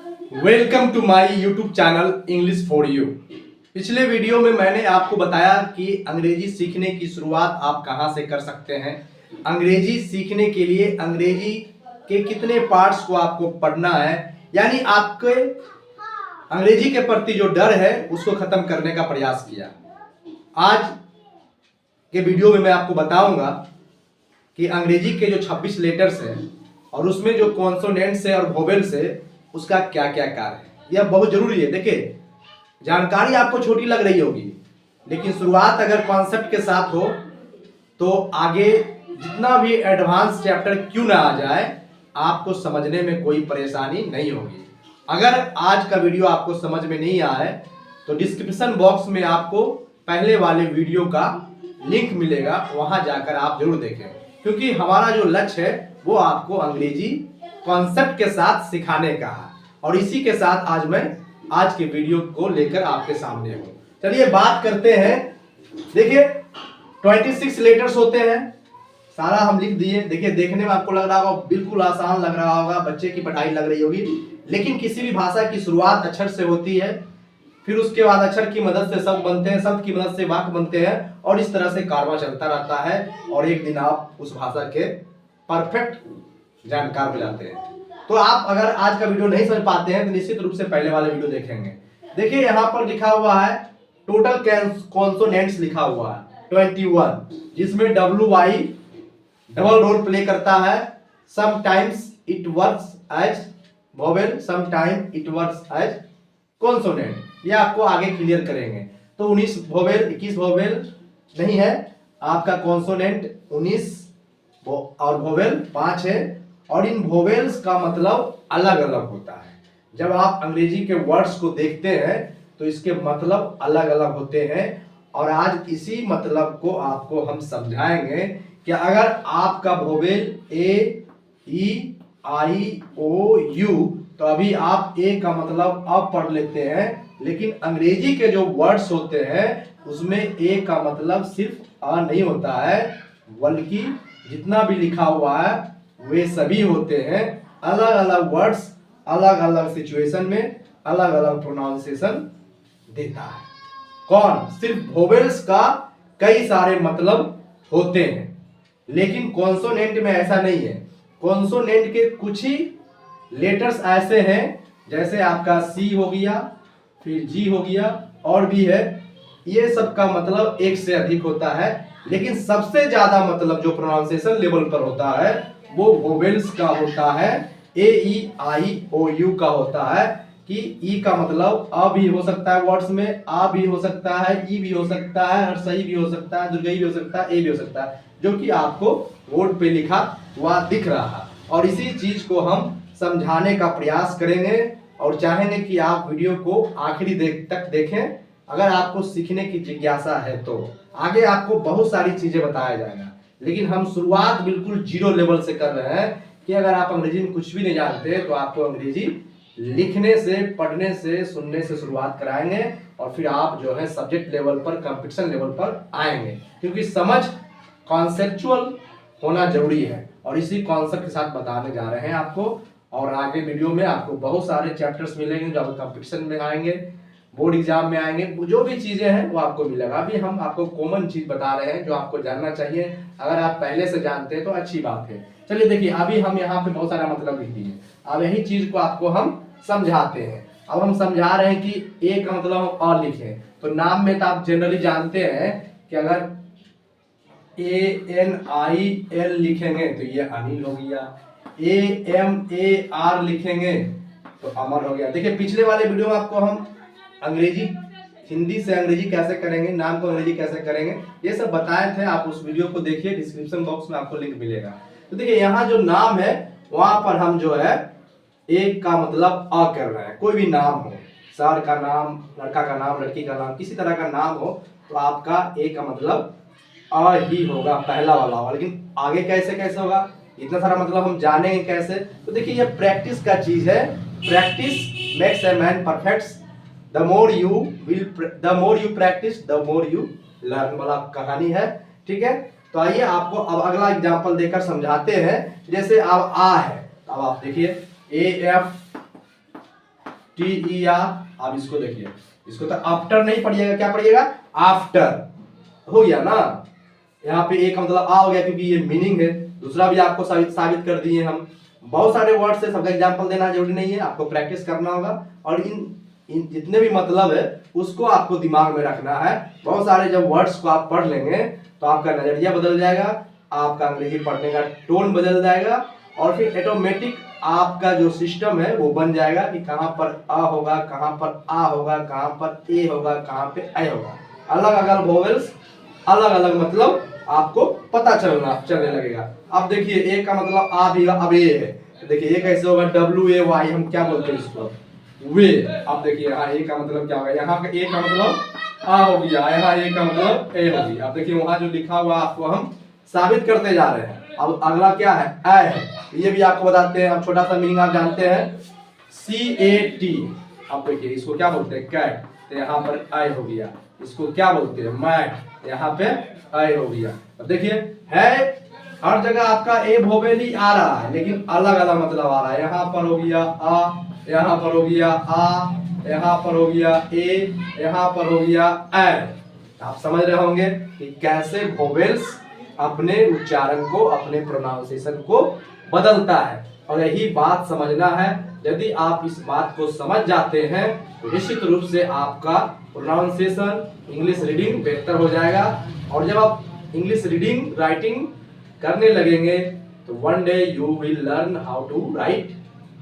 Welcome to my YouTube channel English for you. पिछले video में मैंने आपको बताया कि अंग्रेजी सीखने की शुरुआत आप कहां से कर सकते हैं। अंग्रेजी सीखने के लिए अंग्रेजी के कितने पार्ट्स को आपको पढ़ना है, यानी आपके अंग्रेजी के प्रति जो डर है उसको खत्म करने का प्रयास किया। आज के वीडियो में मैं आपको बताऊंगा कि अंग्रेजी के जो 26 लेटर्स हैं और उसमें जो कॉन्सोनेंट्स है और वोवेल्स है उसका क्या क्या कार्य है। यह बहुत जरूरी है। देखिए, जानकारी आपको छोटी लग रही होगी, लेकिन शुरुआत अगर कॉन्सेप्ट के साथ हो तो आगे जितना भी एडवांस चैप्टर क्यों ना आ जाए, आपको समझने में कोई परेशानी नहीं होगी। अगर आज का वीडियो आपको समझ में नहीं आए तो डिस्क्रिप्शन बॉक्स में आपको पहले वाले वीडियो का लिंक मिलेगा, वहां जाकर आप जरूर देखें, क्योंकि हमारा जो लक्ष्य है वो आपको अंग्रेजी कॉन्सेप्ट के साथ सिखाने का है। और इसी के साथ आज मैं आज के वीडियो को लेकर आपके सामने हूं। चलिए बात करते हैं। देखिए, 26 लेटर्स होते हैं, सारा हम लिख दिए। देखिए, देखने में आपको लग रहा होगा बिल्कुल आसान लग रहा होगा, बच्चे की पढ़ाई लग रही होगी, लेकिन किसी भी भाषा की शुरुआत अक्षर से होती है, फिर उसके बाद अक्षर की मदद से शब्द बनते हैं, शब्द की मदद से वाक्य बनते हैं, और इस तरह से कारवां चलता रहता है और एक दिन आप उस भाषा के परफेक्ट जानकार हो जाते हैं। तो आप अगर आज का वीडियो नहीं समझ पाते हैं तो निश्चित रूप से पहले वाले वीडियो देखेंगे। देखिए, यहाँ पर लिखा हुआ है टोटल कॉन्सोनेंट्स लिखा हुआ है 21, जिसमें WY डबल रोल प्ले करता है। Sometimes it works as vowel, sometime it works as consonant. ये आपको आगे क्लियर करेंगे। तो 19 वोवेल, 21 वोवेल नहीं है, आपका कॉन्सोनेंट 19 और वोवेल 5 है, और इन वोवेल्स का मतलब अलग अलग होता है। जब आप अंग्रेजी के वर्ड्स को देखते हैं तो इसके मतलब अलग अलग होते हैं, और आज इसी मतलब को आपको हम समझाएंगे कि अगर आपका vowel A, E, I, O, you, तो अभी आप ए का मतलब अब पढ़ लेते हैं, लेकिन अंग्रेजी के जो वर्ड्स होते हैं उसमें ए का मतलब सिर्फ अ नहीं होता है, बल्कि जितना भी लिखा हुआ है वे सभी होते हैं। अलग अलग वर्ड्स अलग अलग सिचुएशन में अलग अलग प्रोनाउंसिएशन देता है। कौन? सिर्फ वोवेल्स का कई सारे मतलब होते हैं, लेकिन कॉन्सोनेंट में ऐसा नहीं है। कॉन्सोनेंट के कुछ ही लेटर्स ऐसे हैं, जैसे आपका सी हो गया, फिर जी हो गया, और भी है। ये सब का मतलब एक से अधिक होता है, लेकिन सबसे ज्यादा मतलब जो प्रोनाउंसिएशन लेवल पर होता है वो वोवेल्स का होता है। ए, ई, आई, ओ, यू का होता है कि ई का मतलब अ भी हो सकता है वर्ड्स में, आ भी हो सकता है, ई भी हो सकता है, हर्षई भी हो सकता है, दुर्गई भी हो सकता है, ए भी हो सकता है, जो कि आपको बोर्ड पे लिखा हुआ दिख रहा है। और इसी चीज को हम समझाने का प्रयास करेंगे और चाहेंगे कि आप वीडियो को आखिरी तक देखें। अगर आपको सीखने की जिज्ञासा है तो आगे आपको बहुत सारी चीजें बताया जाएगा, लेकिन हम शुरुआत बिल्कुल जीरो लेवल से कर रहे हैं कि अगर आप अंग्रेजी में कुछ भी नहीं जानते तो आपको अंग्रेजी लिखने से, पढ़ने से, सुनने से शुरुआत कराएंगे, और फिर आप जो है सब्जेक्ट लेवल पर, कंपटीशन लेवल पर आएंगे, क्योंकि समझ कॉन्सेप्चुअल होना जरूरी है। और इसी कॉन्सेप्ट के साथ बताने जा रहे हैं आपको, और आगे वीडियो में आपको बहुत सारे चैप्टर्स मिलेंगे जो आपको कंपटीशन में आएंगे, बोर्ड एग्जाम में आएंगे, जो भी चीजें हैं वो आपको मिलेगा। अभी हम आपको कॉमन चीज बता रहे हैं जो आपको जानना चाहिए। अगर आप पहले से जानते हैं तो अच्छी बात है। चलिए देखिए, अभी हम यहाँ पे बहुत सारा मतलब लिख दिए, अब यही चीज को आपको हम समझाते हैं। अब हम समझा रहे हैं कि ए का मतलब हम अ लिखें, तो नाम में तो आप जनरली जानते हैं कि अगर ANIL लिखेंगे तो ये अनिल हो गया, AMAR लिखेंगे तो अमर हो गया। देखिए, पिछले वाले वीडियो में आपको हम अंग्रेजी, हिंदी से अंग्रेजी कैसे करेंगे, नाम को अंग्रेजी कैसे करेंगे, ये सब बताए थे। आप उस वीडियो को देखिए, डिस्क्रिप्शन बॉक्स में आपको लिंक मिलेगा। तो देखिए, यहाँ जो नाम है वहां पर हम जो है एक का मतलब अ कर रहे हैं। कोई भी नाम हो, सर का नाम, लड़का का नाम, लड़की का नाम, किसी तरह का नाम हो, तो आपका ए का मतलब अ ही होगा, पहला वाला होगा। लेकिन आगे कैसे कैसे होगा, इतना सारा मतलब हम जानेंगे कैसे। तो देखिए, ये प्रैक्टिस का चीज है। Practice makes a man perfect. The more you practice the more you learn वाला कहानी है। ठीक है, तो आइए आपको अब अगला एग्जांपल देकर समझाते हैं। जैसे अब आ है, अब आप देखिए AF TER। अब इसको देखिए, इसको तो आफ्टर नहीं पढ़िएगा, क्या पढ़िएगा? आफ्टर। हो गया ना। यहाँ पे ए का मतलब आ हो गया क्योंकि ये मीनिंग है। दूसरा भी आपको साबित कर दिए हम। बहुत सारे वर्ड से सबका एग्जाम्पल देना जरूरी नहीं है, आपको प्रैक्टिस करना होगा और इन जितने भी मतलब है उसको आपको दिमाग में रखना है। बहुत सारे जब वर्ड्स को आप पढ़ लेंगे तो आपका नजरिया बदल जाएगा, आपका अंग्रेजी पढ़ने का टोन बदल जाएगा और फिर ऑटोमेटिक आपका जो सिस्टम है वो बन जाएगा कि कहाँ पर अ होगा, कहाँ पर आ होगा, कहाँ पर ए होगा, कहाँ पे ए होगा। अलग अलग वोवेल्स, अलग अलग मतलब आपको पता चलने लगेगा। अब देखिए ए का मतलब आ भी, अब ए है, देखिए ए कैसे होगा? WAY, हम क्या बोलते हैं इसको? वे। अब देखिए यहाँ ए का मतलब क्या होगा? यहाँ का ए का मतलब आ हो गया, यहाँ ए का मतलब ए हो गया। अब देखिए वहां जो लिखा हुआ आपको हम साबित करते जा रहे हैं। अब अगला क्या है? ए है, ये भी आपको बताते हैं। अब छोटा सा मीनिंग आप जानते हैं, CAT। अब देखिए इसको क्या बोलते हैं? कैट, तो यहाँ पर आई हो गया। इसको क्या बोलते हैं? मैट, यहाँ पे आई हो गया। अब देखिए है, हर जगह आपका ए वोवेल ही आ रहा है लेकिन अलग अलग मतलब आ रहा है। यहाँ पर हो गया आ, यहाँ पर हो गया आ, यहाँ पर हो गया ए, यहाँ पर हो गया ए। आप समझ रहे होंगे कि कैसे वोवेल्स अपने उच्चारण को, अपने प्रोनाउंसिएशन को बदलता है। और यही बात समझना है। यदि आप इस बात को समझ जाते हैं तो निश्चित रूप से आपका प्रोनाउंसिएशन, इंग्लिश रीडिंग बेहतर हो जाएगा। और जब आप इंग्लिश रीडिंग राइटिंग करने लगेंगे तो one day you will learn how to write,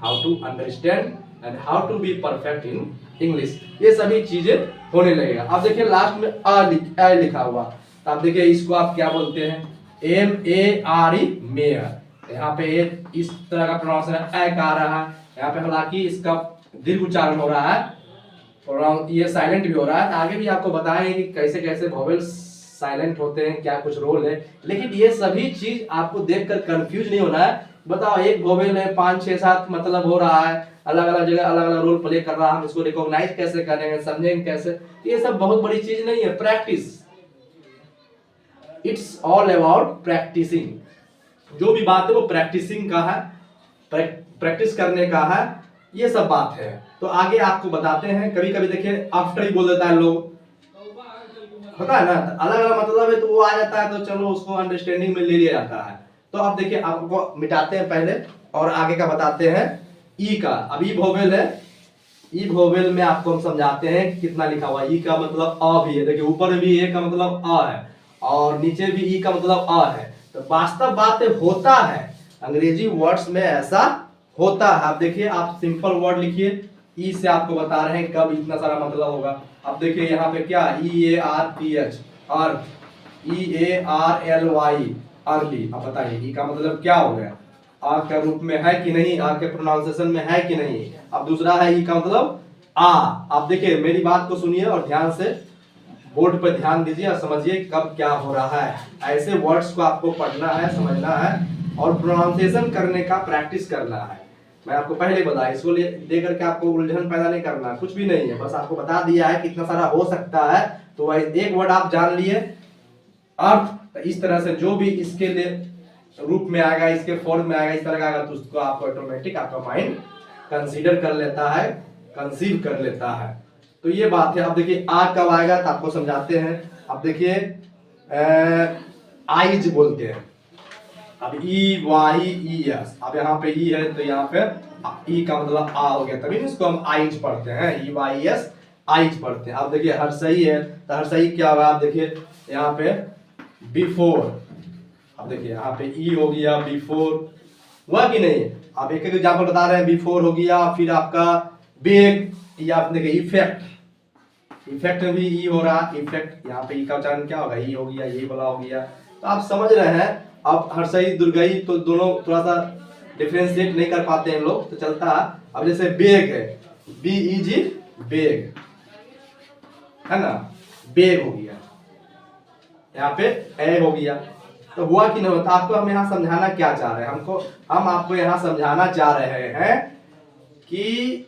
how to understand and how to be perfect in English. ये सभी चीजें होने लगेगा। अब देखिए लास्ट में आ लिखा हुआ, तो आप देखिए इसको आप क्या बोलते हैं? MARE, mayor. यहाँ पे इस तरह का प्रोनाउंसिएशन ए का आ रहा है, यहाँ पे हालांकि इसका दीर्घ उच्चारण हो रहा है और ये साइलेंट भी हो रहा है। आगे भी आपको बताएंगे कि कैसे कैसे वोवेल्स साइलेंट होते हैं, क्या कुछ रोल है। लेकिन ये सभी चीज आपको देखकर कंफ्यूज नहीं होना है। बताओ एक वोवेल है, 5 6 7 मतलब हो रहा है, अलग अलग जगह अलग अलग रोल प्ले कर रहा है, हम इसको रिकॉग्नाइज कैसे करेंगे, समझेंगे कैसे? ये सब बहुत बड़ी चीज नहीं है, practice. It's all about practising. जो भी बात है वो प्रैक्टिसिंग का है, प्रैक्टिस करने का है, ये सब बात है। तो आगे आपको बताते हैं। कभी कभी देखिए आफ्टर ही बोल देता है लोग, होता है ना, अलग अलग मतलब है तो वो आ जाता है, तो चलो उसको अंडरस्टैंडिंग में ले लिया जाता है। तो आप देखिए, आपको मिटाते हैं पहले और आगे का बताते हैं। ई का, अब ई वोवेल है, ई वोवेल में आपको हम समझाते हैं कितना लिखा हुआ। ई का मतलब अ भी है, देखिए ऊपर भी ए का मतलब अ है और नीचे भी ई का मतलब अ है। तो वास्तव बात होता है, अंग्रेजी वर्ड्स में ऐसा होता है। आप देखिए, आप सिंपल वर्ड लिखिए, ई से आपको बता रहे हैं कब इतना सारा मतलब होगा। अब देखिए यहाँ पे क्या, EARTH, अर्थ, EARLY, अर्ली। अब बताइए ई का मतलब क्या हो गया? आ के रूप में है कि नहीं, आ के प्रोनाउंसिएशन में है कि नहीं। अब दूसरा है ई का मतलब आ। आप देखिए मेरी बात को सुनिए और ध्यान से बोर्ड पर ध्यान दीजिए और समझिए कब क्या हो रहा है। ऐसे वर्ड्स को आपको पढ़ना है, समझना है और प्रोनाउंसिएशन करने का प्रैक्टिस करना है। मैं आपको पहले बताया, इसको लेकर के आपको उलझन पैदा नहीं करना, कुछ भी नहीं है, बस आपको बता दिया है कितना सारा हो सकता है। तो एक वर्ड आप जान लिए, अर्थ, तो इस तरह से जो भी इसके लिए रूप में आएगा, इसके फॉर्म में आएगा, इस तरह का आएगा, तो उसको आपको ऑटोमेटिक आपका माइंड कंसीडर कर लेता है, कंसीव कर लेता है। तो ये बात है। अब देखिए आ कब आएगा तो आपको समझाते हैं। अब देखिए आइज बोलते हैं। अब EYES, अब यहाँ पे ई है तो यहाँ पे ई का मतलब आ हो गया, तभी इसको हम आइज पढ़ते हैं, EYES आइज पढ़ते हैं। अब देखिए हर सही है, तो हर सही क्या होगा? आप देखिए यहाँ पे बिफोर, अब देखिए यहाँ पे ई हो गया, बिफोर हुआ कि नहीं? आप एक एक एग्जाम्पल बता रहे हैं। बिफोर हो गया, फिर आपका बेग, या आप देखिए इफेक्ट, इफेक्ट में भी ई हो रहा, इफेक्ट, यहाँ पे ई का उच्चारण क्या होगा? ई हो गया, ये वाला हो गया। तो आप समझ रहे हैं। अब हर सही दुर्गई, तो दोनों थोड़ा सा डिफरेंशिएट नहीं कर पाते हैं लोग, तो चलता है। अब जैसे बेग है, BEG, बेग है ना, बेग हो गया, यहाँ पे ए हो गया। तो हुआ कि नहीं होता? आपको हम यहाँ समझाना क्या चाह रहे हैं? हम आपको यहाँ समझाना चाह रहे हैं कि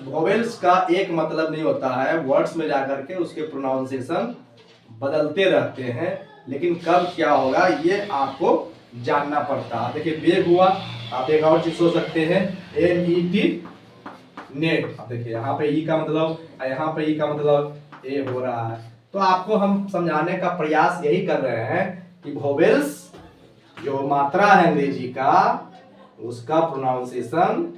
वोवेल्स का एक मतलब नहीं होता है, वर्ड्स में जाकर के उसके प्रोनाउंसिएशन बदलते रहते हैं, लेकिन कब क्या होगा ये आपको जानना पड़ता है। देखिए बेग हुआ, आप एक और चीज सोच सकते हैं, MET, नेट। अब देखिए यहाँ पे ई का मतलब, यहाँ पे ई का मतलब ए हो रहा है। तो आपको हम समझाने का प्रयास यही कर रहे हैं कि वोवेल्स जो मात्रा है अंग्रेजी का, उसका प्रोनाउंसिएशन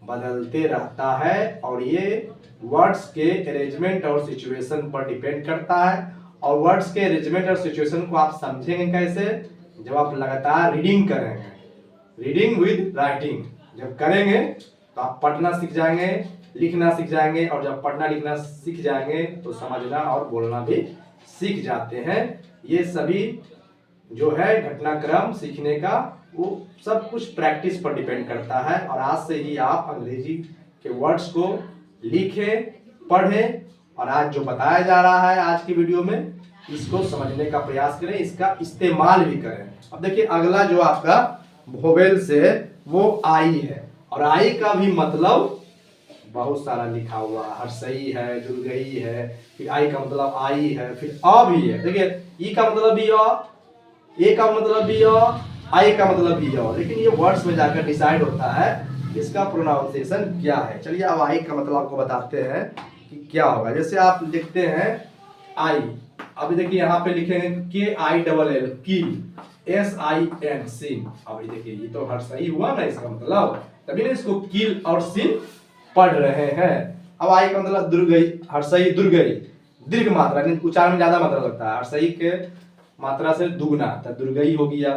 बदलते रहता है और ये वर्ड्स के अरेंजमेंट और सिचुएशन पर डिपेंड करता है। और वर्ड्स के अरेंजमेंट और सिचुएशन को आप समझेंगे कैसे? जब आप लगातार रीडिंग करेंगे, रीडिंग विद राइटिंग जब करेंगे तो आप पढ़ना सीख जाएंगे, लिखना सीख जाएंगे, और जब पढ़ना लिखना सीख जाएंगे तो समझना और बोलना भी सीख जाते हैं। ये सभी जो है घटनाक्रम सीखने का वो सब कुछ प्रैक्टिस पर डिपेंड करता है। और आज से ही आप अंग्रेजी के वर्ड्स को लिखें, पढ़ें, और आज जो बताया जा रहा है आज की वीडियो में इसको समझने का प्रयास करें, इसका इस्तेमाल भी करें। अब देखिए अगला जो आपका वोवेल्स है वो आई है, और आई का भी मतलब बहुत सारा लिखा हुआ, हर्षई है, दुर्गई है, फिर आई का मतलब आई है, फिर अ भी है। देखिए ई का मतलब भी अ, ए का मतलब भी अ, आई का मतलब भी अ, लेकिन ये वर्ड्स में जाकर डिसाइड होता है इसका प्रोनाउंसिएशन क्या है। चलिए अब आई का मतलब आपको बताते हैं कि क्या होगा। जैसे आप लिखते हैं आई, अभी देखिए यहाँ पे लिखेंगे K I double L kill, S I N sin. अभी देखिए ये तो हर्षई हुआ ना, इसका मतलब तभी ना इसको किल और सिन पढ़ रहे हैं। अब आई का मतलब दुर्गई, हर्षई दुर्गई, दीर्घ मात्रा, उच्चारण में ज्यादा मात्रा लगता है, हर्षई के मात्रा से दुगना, तो दुर्गई हो गया।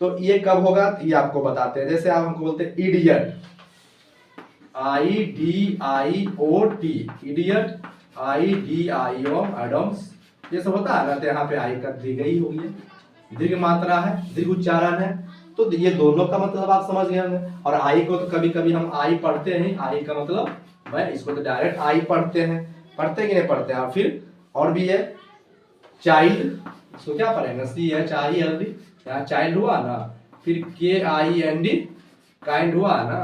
तो ये कब होगा ये आपको बताते हैं। जैसे आप हमको बोलते हैं idiot, I D I O T, idiot, I D I O Adams, ये सब होता है ना। तो यहाँ पे आई का दीर्घई हो गया, दीर्घ मात्रा है, दीर्घ उच्चारण है, तो ये दोनों का मतलब आप समझ गए होंगे। और आई को तो कभी कभी हम आई पढ़ते हैं, आई का मतलब मैं इसको तो डायरेक्ट आई पढ़ते हैं, पढ़ते कि नहीं पढ़ते हैं। और फिर और भी है चाइल्ड, इसको क्या पढ़ेंगे, सी है चाइल्ड, यहाँ चाइल्ड हुआ ना, फिर के आई एन डी काइंड हुआ ना।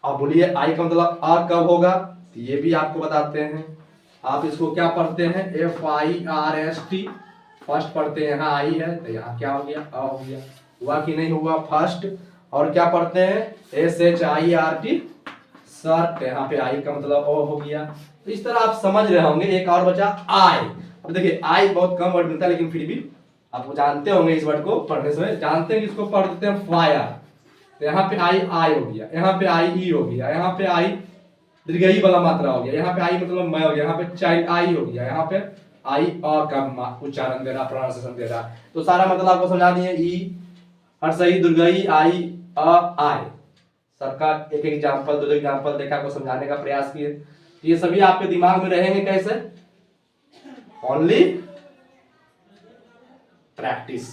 अब बोलिए आई का मतलब आ कब होगा, तो ये भी आपको बताते हैं। आप इसको क्या पढ़ते हैं, F I R S T, first पढ़ते हैं, यहाँ आई है तो यहाँ क्या हो गया, अ हो गया, हुआ कि नहीं हुआ फर्स्ट। और क्या पढ़ते हैं, S H I R T shirt, यहाँ पे आई का मतलब ओ हो गया। तो इस तरह आप समझ रहे होंगे। एक और बचा आई। अब देखिए आई बहुत कम वर्ड मिलता है, लेकिन फिर भी आप जानते होंगे इस वर्ड को पढ़ने से, जानते हैं कि इसको पढ़ देते हैं फायर। तो यहाँ पे आई आई हो गया, यहाँ पे आई ई हो गया, यहाँ पे आई दीर्घई वाला मात्रा हो गया, यहाँ पे आई मतलब मैं हो गया, यहाँ पे चाइल्ड आई हो गया, यहाँ पे आई अ का उच्चारण दे रहा, प्रोनाउंसिएशन दे रहा। तो सारा मतलब आपको समझा दिए, ई हर्षई दुर्गई आई अ आई, सबका एक एक एग्जांपल, दो एग्जांपल देखा को समझाने का प्रयास किए। ये सभी आपके दिमाग में रहेंगे कैसे, ओनली प्रैक्टिस।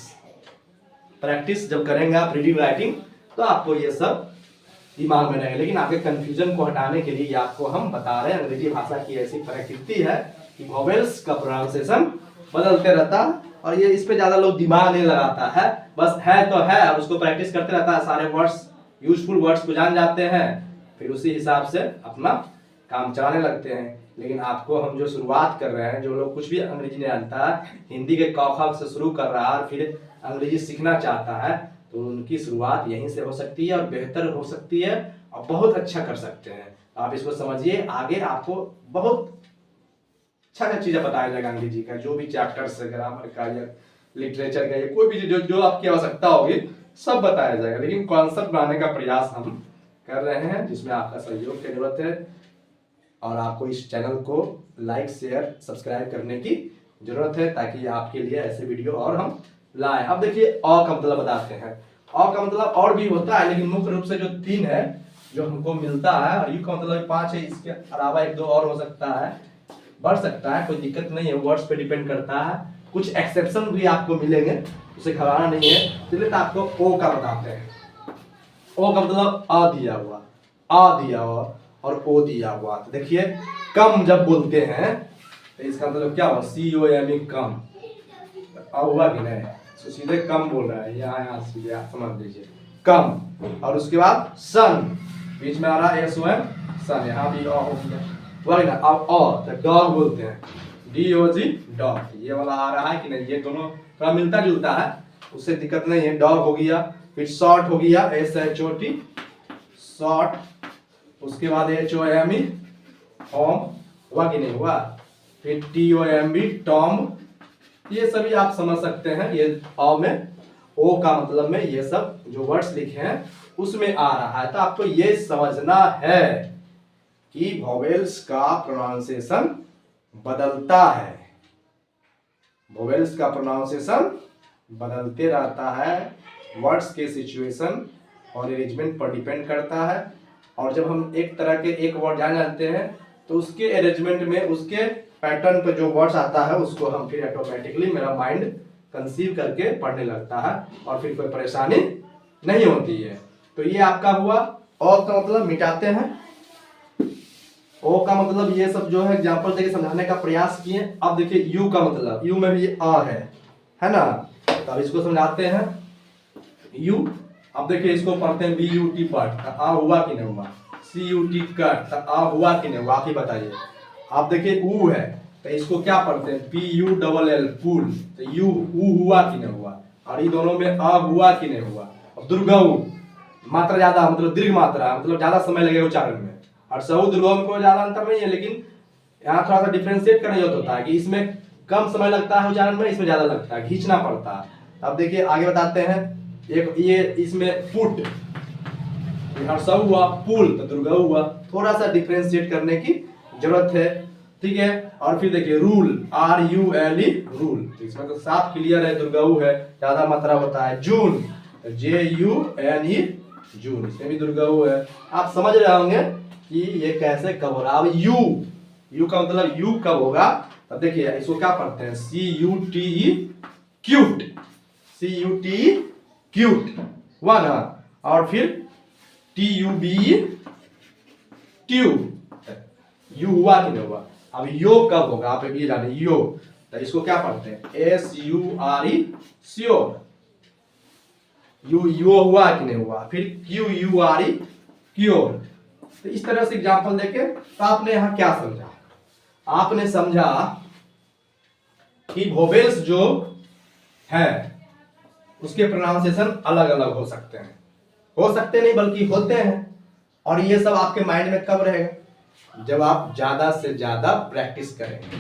प्रैक्टिस जब करेंगे आप रीडिंग राइटिंग तो आपको ये सब दिमाग में रहेगा। लेकिन आपके कंफ्यूजन को हटाने के लिए आपको हम बता रहे हैं, अंग्रेजी भाषा की ऐसी प्रकृति है कि वोवेल्स का प्रोनाउंसिएशन बदलते रहता है, और ये इस पे ज्यादा लोग दिमाग नहीं लगाता है, बस है तो है, और उसको प्रैक्टिस करते रहता है, सारे वर्ड्स यूजफुल वर्ड्स को जान जाते हैं, फिर उसी हिसाब से अपना काम चलाने लगते हैं। लेकिन आपको हम जो शुरुआत कर रहे हैं, जो लोग कुछ भी अंग्रेजी नहीं जानता है, हिंदी के क ख से शुरू कर रहा है और फिर अंग्रेजी सीखना चाहता है, तो उनकी शुरुआत यहीं से हो सकती है और बेहतर हो सकती है और बहुत अच्छा कर सकते हैं। आप इसको समझिए, आगे आपको बहुत अच्छा चीजें बताया जाएगा अंग्रेजी का, जो भी चैप्टर्स है, ग्रामर का या लिटरेचर का, या कोई भी जो जो आपकी आवश्यकता होगी सब बताया जाएगा। लेकिन कॉन्सेप्ट बनाने का प्रयास हम कर रहे हैं, जिसमें आपका सहयोग की जरूरत है, और आपको इस चैनल को लाइक शेयर सब्सक्राइब करने की जरूरत है, ताकि आपके लिए ऐसे वीडियो और हम लाएं। अब देखिए अ का मतलब बताते हैं। अ का मतलब और भी होता है, लेकिन मुख्य रूप से जो 3 है जो हमको मिलता है, और यू का मतलब 5 है, इसके अलावा 1-2 और हो सकता है, बढ़ सकता है, कोई दिक्कत नहीं है, वर्ड्स पे डिपेंड करता है। कुछ एक्सेप्शन भी आपको मिलेंगे, उसे घबराना नहीं है। चलिए तो आपको ओ का बताते हैं। ओ का मतलब आ दिया हुआ, आ दिया हुआ और ओ दिया हुआ। तो देखिए कम जब बोलते हैं तो इसका मतलब क्या हुआ, COME कम, अब हुआ कि नहीं, तो सीधे कम बोल रहा है, यहाँ सीधे आप समझ लीजिए कम। और उसके बाद सन, बीच में आ रहा है SON सन, यहाँ भी अ हो गया, हुआ ना। अब तो डॉग बोलते हैं, DOG डॉग, ये वाला आ रहा है कि नहीं, ये दोनों थोड़ा मिलता जुलता है, उससे दिक्कत नहीं है, डॉग हो गया। फिर शॉर्ट हो गया, SHOT शॉर्ट, उसके बाद HOME होम, हुआ कि नहीं हुआ, फिर TOMB टॉम, ये सभी आप समझ सकते हैं। ये अ में ओ का मतलब में ये सब जो वर्ड्स लिखे हैं उसमें आ रहा है। तो आपको ये समझना है कि वोवेल्स का प्रोनाउंसिएशन बदलता है, वोवेल्स का प्रोनाउंसिएशन बदलते रहता है, वर्ड्स के सिचुएशन और अरेंजमेंट पर डिपेंड करता है। और जब हम एक तरह के एक वर्ड जान जाते हैं तो उसके अरेंजमेंट में, उसके पैटर्न पे जो वर्ड्स आता है उसको हम फिर ऑटोमेटिकली मेरा माइंड कंसीव करके पढ़ने लगता है और फिर कोई परेशानी नहीं होती है। तो ये आपका हुआ। ओ का मतलब मिटाते हैं, ओ का मतलब ये सब जो है एग्जांपल देके समझाने का प्रयास किए। अब देखिए यू का मतलब, यू में भी अ है ना, तो अब इसको समझाते हैं। यू, अब देखिए इसको पढ़ते हैं BUT बट, आ हुआ कि नहीं हुआ, CUT कट, आ हुआ कि नहीं हुआ, आप ही बताइए। आप देखिए ऊ है तो इसको क्या पढ़ते हैं PULL पुल, तो यू ऊ हुआ कि नहीं हुआ, और ये दोनों में अ हुआ कि नहीं हुआ। अब दुर्गऊ, मात्रा ज्यादा मतलब दीर्घ मात्रा, मतलब ज्यादा समय लगेगा उच्चारण में, और सहू दुर्गऊ में कोई ज्यादा अंतर नहीं है, लेकिन यहाँ थोड़ा सा डिफ्रेंशिएट करना जरूरत होता है कि इसमें कम समय लगता है उच्चारण में, इसमें ज्यादा लगता है, खींचना पड़ता है। अब देखिए आगे बताते हैं, एक ये इसमें पुट, हर्षव हुआ, पुल तो दुर्गऊ हुआ, थोड़ा सा डिफ्रेंशिएट करने की जरूरत है, ठीक है। और फिर देखिए रूल, RULE रूल, तो इसमें तो साफ क्लियर है, दुर्गऊ है, ज्यादा मात्रा होता है। जून, JUNE जून, इसमें भी दुर्गऊ है। आप समझ रहे होंगे कि ये कैसे कब हो रहा है। अब यू का मतलब यू कब होगा, तब देखिए इसको क्या पढ़ते हैं CUTE क्यूट, CUTE क्यूट हुआ ना, और फिर TUBE ट्यूब, यू हुआ कि नहीं हुआ। अब यो कब होगा, आप ये जाने यो, तो इसको क्या पढ़ते हैं SURE श्योर, यो हुआ कि नहीं हुआ, फिर QURE क्योर। तो इस तरह से एग्जांपल देके तो आपने यहाँ क्या समझा, आपने समझा कि वोवेल्स जो है उसके प्रोनाउंसिएशन अलग अलग हो सकते हैं, हो सकते नहीं बल्कि होते हैं। और ये सब आपके माइंड में कब रहेगा, जब आप ज्यादा से ज्यादा प्रैक्टिस करेंगे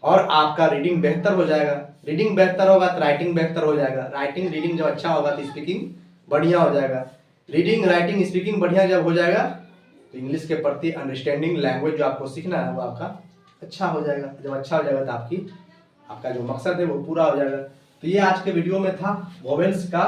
और आपका रीडिंग बेहतर हो जाएगा। रीडिंग बेहतर होगा तो राइटिंग बेहतर हो जाएगा, राइटिंग रीडिंग जब अच्छा होगा तो स्पीकिंग बढ़िया हो जाएगा, रीडिंग राइटिंग स्पीकिंग बढ़िया जब हो जाएगा तो इंग्लिश के प्रति अंडरस्टैंडिंग लैंग्वेज जो आपको सीखना है वो आपका अच्छा हो जाएगा। जब अच्छा हो जाएगा तो आपका जो मकसद है वो पूरा हो जाएगा। तो ये आज के वीडियो में था वोवेल्स का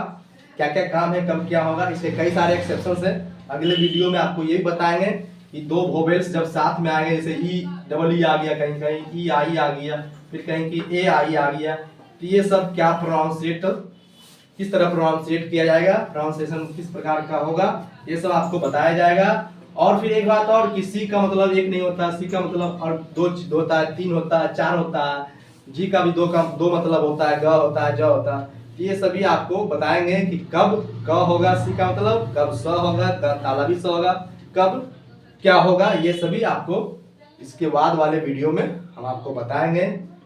क्या क्या काम है, कब क्या होगा, इसके कई सारे एक्सेप्शंस हैं। अगले वीडियो में आपको यही बताएंगे कि दो वोवेल्स जब साथ में आएंगे, जैसे EEE आ गया, कहीं कहीं EI आ गया, फिर कहीं की AI आ गया, तो ये सब क्या प्रोनाउंसिएट, किस तरह प्रोनाउंसिएट किया जाएगा, प्रोनाउंसिएशन किस प्रकार का होगा, ये सब आपको बताया जाएगा। और फिर एक बात और कि सी का मतलब एक नहीं होता, सी का मतलब और दो होता है, तीन होता है, चार होता है, जी का भी दो मतलब होता है, ग होता है, ज होता है। ये सभी आपको बताएंगे कि कब क होगा सी का मतलब, कब स होगा, तालवी स होगा, कब क्या होगा, ये सभी आपको इसके बाद वाले वीडियो में हम आपको बताएंगे।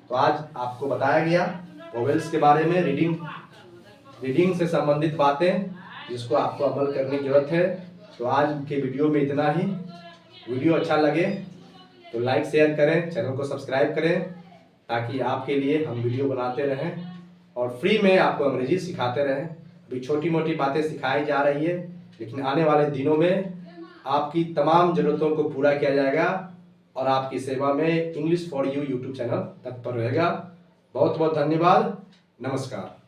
तो आज आपको बताया गया वोवेल्स के बारे में, रीडिंग से संबंधित बातें जिसको आपको अमल करने की जरूरत है। तो आज के वीडियो में इतना ही। वीडियो अच्छा लगे तो लाइक शेयर करें, चैनल को सब्सक्राइब करें ताकि आपके लिए हम वीडियो बनाते रहें और फ्री में आपको अंग्रेजी सिखाते रहें। अभी छोटी मोटी बातें सिखाई जा रही है, लेकिन आने वाले दिनों में आपकी तमाम ज़रूरतों को पूरा किया जाएगा और आपकी सेवा में English for you YouTube channel तत्पर रहेगा। बहुत बहुत धन्यवाद, नमस्कार।